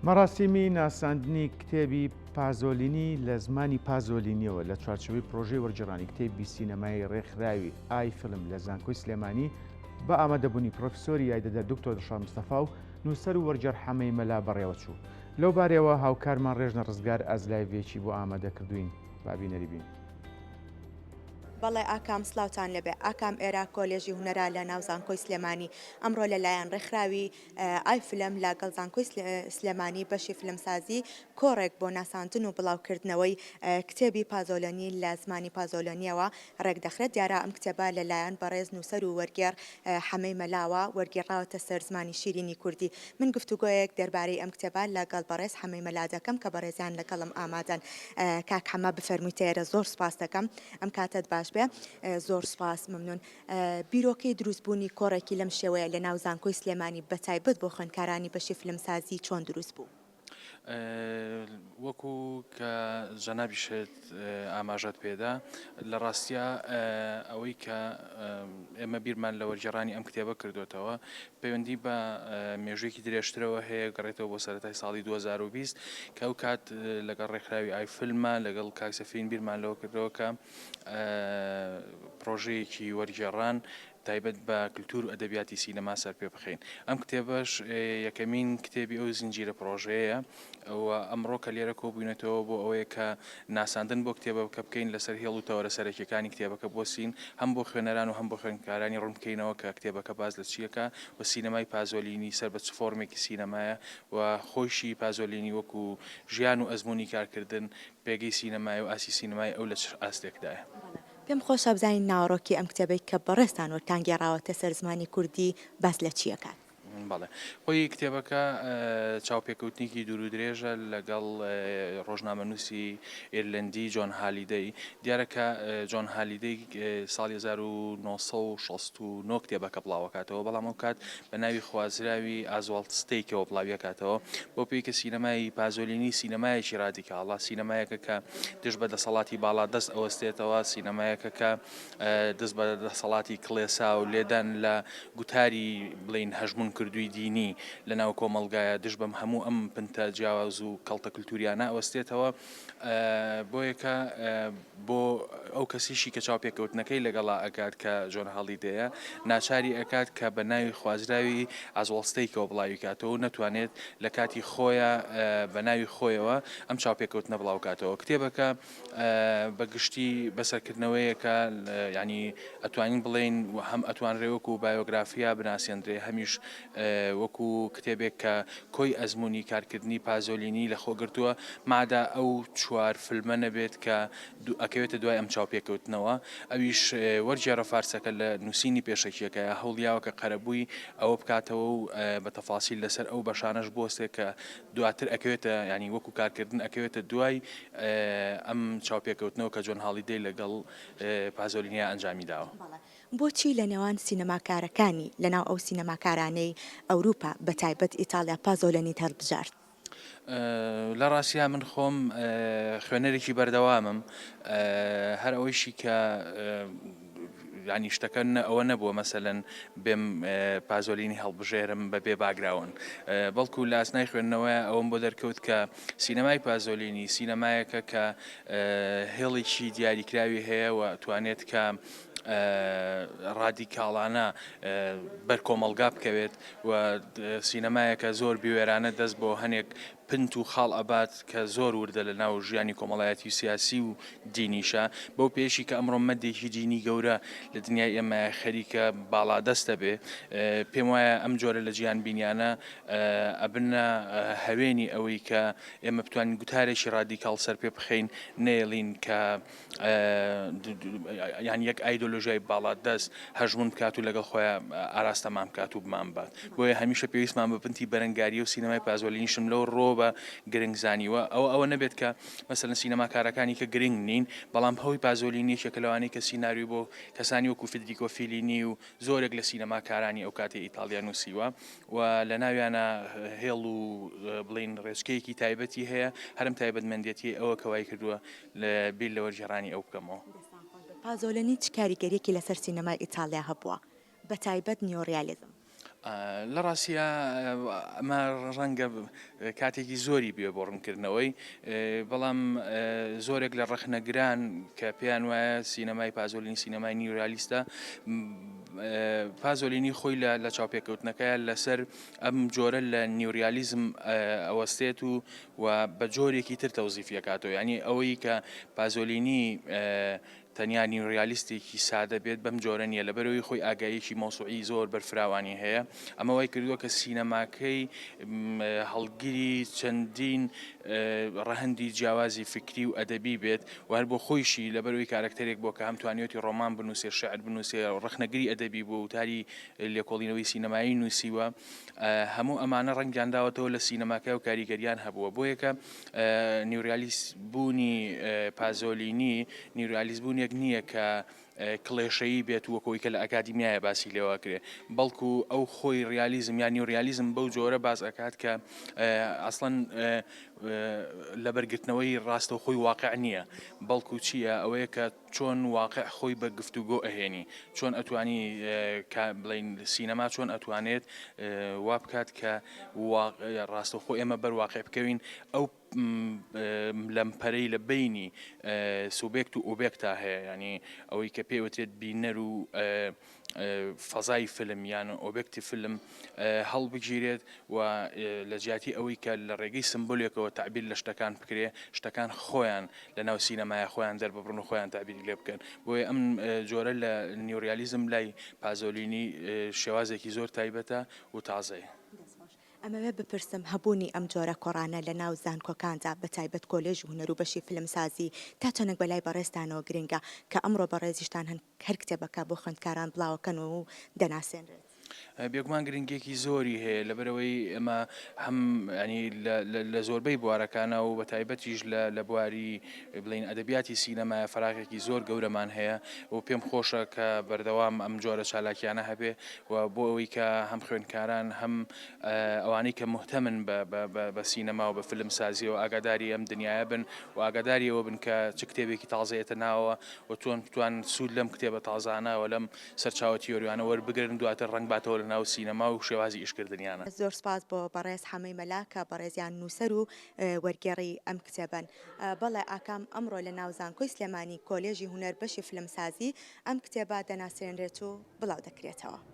مەراسیمی ناساندنی کتێبی پازۆلینی لە زمانی پازۆلینیەوە لە چوارچەوەی پرۆژەی وەرگێڕانی کتێبی سینەمای ڕێکخراوی ئای فیلم لە زانکۆی سلێمانی بە ئامادەبوونی پرۆفسۆری یایدەدە دکتۆر دڵشاد مستەفا و نووسەر و وەرگێڕ حەمەی مەلا بەڕێوە چوو. لەو بارەوە هاوکارمان ڕێژنە ڕزگار ئەزلایڤێکی بۆ ئامادە کردوین بابینەری بین. بەڵێ ئاکام سلااوان لەبێ ئاکام ئێرا کۆلێژی هوەرا لە ناو زانکۆی سلێمانی ئەمڕۆ لەلایەن ڕێکخراوی ئایفلم لاگەڵ زانکۆی سلێمانی بەشی فلمسازی کۆڕێک بۆ ناساندن و بڵاوکردنەوەی کتێبی پازۆلۆنی لە زمانی پازۆلۆنیەوە ڕێک دەخرێت دیارە ئەم کتێبە لەلایەن بەڕێز نووسەر و وەرگێڕ حەمەی مەلاوە وەرگێڕاوەتە سەر زمانی شیرینی کوردی. من گفتوگۆیەک دەربارەی ئەم کتێبە لەگەڵ بەڕێز حەمەی مەلا دەکەم کە بەڕێزیان لەگەڵم ئامادەن. کاک حەمە بفەرموویتێرە زۆر سپاس دەکەم ئەم کاتت باش بێ. زۆر سپاس ممنون. بیرۆکەی دروستبوونی کۆڕێکی لەم شێوەیە لە ناو زانکۆی سلێمانی بەتایبەت بۆ خوێندکارانی بەشی فلمسازی چۆن دروست بوو؟ وەکو کە جەنابیشت ئاماژەت پێدا لە ڕاستیە ئەوەی کە ئێمە بیرمان لە وەرگێڕانی ئەم کتێبە کردوێتەوە پەیوەندی بە مێژوویەکی درێژترەوە هەیە گەڕێتەوە بۆ سەرەتای ساڵی 2020 کە ئەو کات لەگەڵ ڕێکخراوی ئایفلمە لەگەڵ کاکسەفین بیرمان لەوە کردەوە کە پرۆژەیەکی وەرگێڕان تایبەت بە کللتور و ئەدەبیاتی سینەما سەر پێ بخەین. ئەم کتێبەش یەکەمین کتێبی ئەو زنجیرە پرۆژەیە ئەوە ئەمڕۆ کە لێرە کۆبووینێتەوە بۆ ئەوەیە کە ناساندن بۆ کتێبە بکە بکەین لەسەر هێڵ و تەوەرە سەرەکیەکانی کتێبەکە بۆسین هەم بۆ خوێنەران و هەم بۆ خوێندکارانی ڕوون بکەینەوە کە کتێبەکە باز لە چیەکە و سینەمای پازۆلینی سەر بە چ فۆرمێکی سینەمایە و خۆشی پازۆلینی وەکو ژیان و ئەزمموی کارکردن پێگەی سینەمای و ئاسی سینەمای ئەو لە ئاستێکدایە. پێم خۆشە بزانین ناوەڕۆکی ئەم کتێبەی کە بەڕێستان وەرتانگێڕاوەتە سەر زمانی کوردی باس لە چیەکات؟ بەڵێ خۆی کتێبەکە چاوپێکەوتنیکی دوور و درێژە لەگەڵ ڕۆژنامە نووسی ئێرلندی جۆن هالیدەی دیارەکە جۆن هالیدەی ساڵی 1969 کتێبەکە بڵاوکاتەوە بەڵام ئەو کات بە ناوی خوازراوی ئازوالت ستەیکەوە بڵاویەکاتەوە بۆ پێی کە سینەمای پازۆلینی سینەمایەکی ڕادیکاڵە سینەمایەکە کە دژ بە دەسەڵاتی باڵا دەست ئەوەستێتەوە سینەمایەکە کە دەست بە دەسەڵاتی کڵێسا و لێدان لە گوتاری بڵین هەژمون کردووی دینی لە ناو کۆمەلگایە دژ بەم هەموو ئەم پنتە جیاواز و کەڵتە کللتوریانە ئەوەستێتەوە بۆ یەکە بۆ ئەو کەسیشی کە چاوپێکەوتنەکەی لەگەڵا ئەکات کە جۆن هەڵیدەیە ناچاری ئەکات کە بە ناوی خوازراوی ئازوڵستەیکەوە بڵاوی کاتەوە نەتوانێت لە کاتی خۆیە بە ناوی خۆیەوە ئەم چاوپێکەوتنە بڵاو کاتەوە کتێبەکە بەگشتی بەسەرکردنەوەیەکە ینی ئەتوانین بڵێن هەم ئەتوانرێوەکو و بایۆگرافیا بناسیێنرێ هەمیش وەکو کتێبێک کە کۆی ئەزمموی کارکردنی پازۆلینی لە خۆگرتووە مادا ئەو چوار فیلمە نەبێت کە ئەکەوێتە دوای ئەم چاوپێکەوتنەوە ئەویش وەرگێڕە فارسەکە لە نووسینی پێشەکیەکە هەوڵیاوە کە قەرەبووی ئەوە بکاتەوە و بە تەفاسیل لەسەر ئەو بەشانەش بۆستێک کە دواتر ئەکەوێتە ینی وەکو کارکردن ئەکەوێتە دوای ئەم چاوپێکەوتنەوە کە جۆن هاڵیدەی لەگەڵ پازۆلینیا ئەنجامی داوە. بۆچی لە نێوان سینەماکارەکانی لەناو ئەو سینەماکارانەی ئەوروپا بە تایبەت ئیتالیا پازۆلۆنی هەڵبژارد؟ لە ڕاستیا من خۆم خوێنەرێکی بەردەوامم هەر ئەوەیشی کە ینی شتەکە ئەوە نەبووە مەسەلەن بێم پازۆلینی هەڵبژێرم بە بێ باگراون بەڵکو لە ئاسنای خوێندنەوە ئەوم بۆ دەرکەوت کە سینەمای پازۆلینی سینەمایەکە کە هێڵێکی دیاریکراوی هەیە و توانێت کە ڕادیکاڵانە بەر کۆمەلگا بکەوێت و سینەمایەکە زۆر بیوێرانە دەست بۆ هەنێک پنت و خاڵ ئەبات کە زۆر وردە لە ناو ژیانی کۆمەڵایەتی سیاسی و دینیشە بەو پێشی کە ئەمڕۆ مەدێکی دینی گەورە لە دنیای ئێمە خەریکە باڵا دەستە بێ پێم وایە ئەم جۆرە لە جیان بینیانە ئەبنە هەوێنی ئەوەی کە ئێمە بتوانین گوتارێکی ڕادیکاڵ سەر پێ بخەین نێڵین کە یان یەک ئایدۆلۆژیای باڵا دەست هەژمون بکات و لەگەڵ خۆیان ئاراستەمان بکات و بمان بات بۆیە هەمیشە پێویستمان بە پنتی بەرەنگاری و سینەمای پازۆلینیشم لەو ڕۆبە گرنگزانیوە ئەوە نەبێت کە مەسەلەن سینەماکارەکانی کە گرنگ نین بەڵام هەوی پازۆلینیشێکە لەوانەی کە سینناریو بۆ کەسانی وەکو فیدریکۆ فیلینی و زۆرێک لە سینەماکارانی ئەو کاتی ئیتالیا نووسیوە و لە ناویانە هێڵ و بڵین ڕێچکەیەکی تایبەتی هەیە هەرم تایبەتمەندێتی ئەوە کەوای کردووە لە بیر لە وەرگێڕانی ئەو بکەمەوە. پازۆلۆنی چ کاریگەریەکی لەسەر سینەمای ئیتالیا هەبووە بە تایبەت نیۆڕیالیزم؟ لە ڕاستیە ئەمە ڕەنگە کاتێکی زۆری بێ بۆ ڕوونکردنەوەی بەڵام زۆرێک لە ڕەخنەگران کە پێیان وایە سینەمای پازۆلینی سینەمای نیورالیستە پازۆلینی خۆی لە چاوپێکەوتنەکەیان لەسەر ئەم جۆرە لە نیوریالیزم ئەوەستێت و بە جۆرێکی تر تەوزیفیەکاتەوە ینی ئەوەی کە پازۆلینی تەنیا نیوریالیستێکی سادە بێت بەم جۆرە نیە لەبەرەوەی خۆی ئاگاییکی مۆسوعی زۆر بەرفراوانی هەیە ئەمە وای کردووە کە سینەماکەی هەڵگیری چەندین ڕەهەندی جیاوازی فکری و ئەدەبی بێت و هەر بۆ خۆیشی لەبەرەوەی کارکتەرێک بۆ کە هەم توانێتی ڕۆمان بنووسێ شعر بنووسێ ڕەخنەگری ئەدەبی بۆ وتاری لێکۆڵینەوەی سینەمایی نووسیوە هەموو ئەمانە ڕەنگیانداوەتەوە لە سینەماکە و کاریگەریان هەبووە بۆ یەکە نیوریالیست بوونی پازۆلینی نیوریالیست بوونی یەک نییە کە کڵێشەیی بێت وەکەوەی کە لە ئەکادیمیایە باسی لێوە کرێ بەڵکو ئەو خۆی ریالیزم یان نیوریالیزم بەو جۆرە باز ئەکات کە ئەسڵەن لەبەرگرتنەوەی ڕاستە خۆی واقع نییە بەڵکو چییە ئەوەیە کە چۆن واقع خۆی بە گفتوگۆ ئەهێنی چۆن ئەتوانی بڵین سینەما چۆن ئەتوانێت وا بکات کە ڕاستە خۆ ئێمە بەرواقع بکەوین ئەو لەمپەرەی لە بینی سوبێکت و ئۆبێکتا هەیە ینی ئەوەی کە پێوترێت بینەر و فەزای فیلم یان ئۆبێکتی فیلم هەڵبگیرێت و لە جیاتی ئەوەی کە لە ڕێگەی سمبولێکەوە تعبیر لە شتەکان بکرێ شتەکان خۆیان لە ناو سینەمایە خۆیان دەرببڕن و خۆیان تعبیری لێ بکەن بۆیە ئەم جۆرە لە نیوریالیزم لای پازۆلینی شێوازێکی زۆر تایبەتە و تازەیە. ئەمەوێ بپرسم هەبوونی ئەم جۆرە کۆڕانە لە ناو زانکۆکاندا بە تایبەت کۆلێژ هونەر و بەشی فیلمسازی تا چەندێک بەلای بەڕێستانەوە گرنگە کە ئەمڕۆ بەڕێزیشتان هەر کتێبەکە بۆ خوێندکاران بڵاوەکەن و دەناسێنرێت. بێگومان گرنگێکی زۆری هەیە لەبەرەوەی ئەمە هەم ینی لە زۆربەی بوارەکانە و بە تایبەتیش لە بواری بڵین ئەدەبیاتی سینەمایە فراغێکی زۆر گەورەمان هەیە و پێم خۆشە کە بەردەوام ئەم جۆرە چالاکیانە هەبێ و بۆ ئەوەی کە هەم خوێندکاران هەم ئەوانەی کە محتەمن بە سینەما و بە فیلم سازی و ئاگاداری ئەم دنیاە بن و ئاگاداریەوە بن کە چ کتێبێکی تازەیەتە ناوە و توان سوود لەم کتێبە تازانەوە لەم سەرچاوە تیۆریانە وەربگرن دواتر ڕنگ باتەوە لە ناو سینەما و شێوازی ئیشکردنیانە. زۆر سپاس بۆ بەڕێز حەمەی مەلاکە بەڕێزیان نووسەر و وەرگێڕی ئەم کتێبن. بەڵێ ئاکام ئەمڕۆ لە ناو زانکۆی سلێمانی کۆلێژی هونەر بەشی فیلمسازی ئەم کتێبە دەناسێنرێت و بڵاو دەکرێتەوە.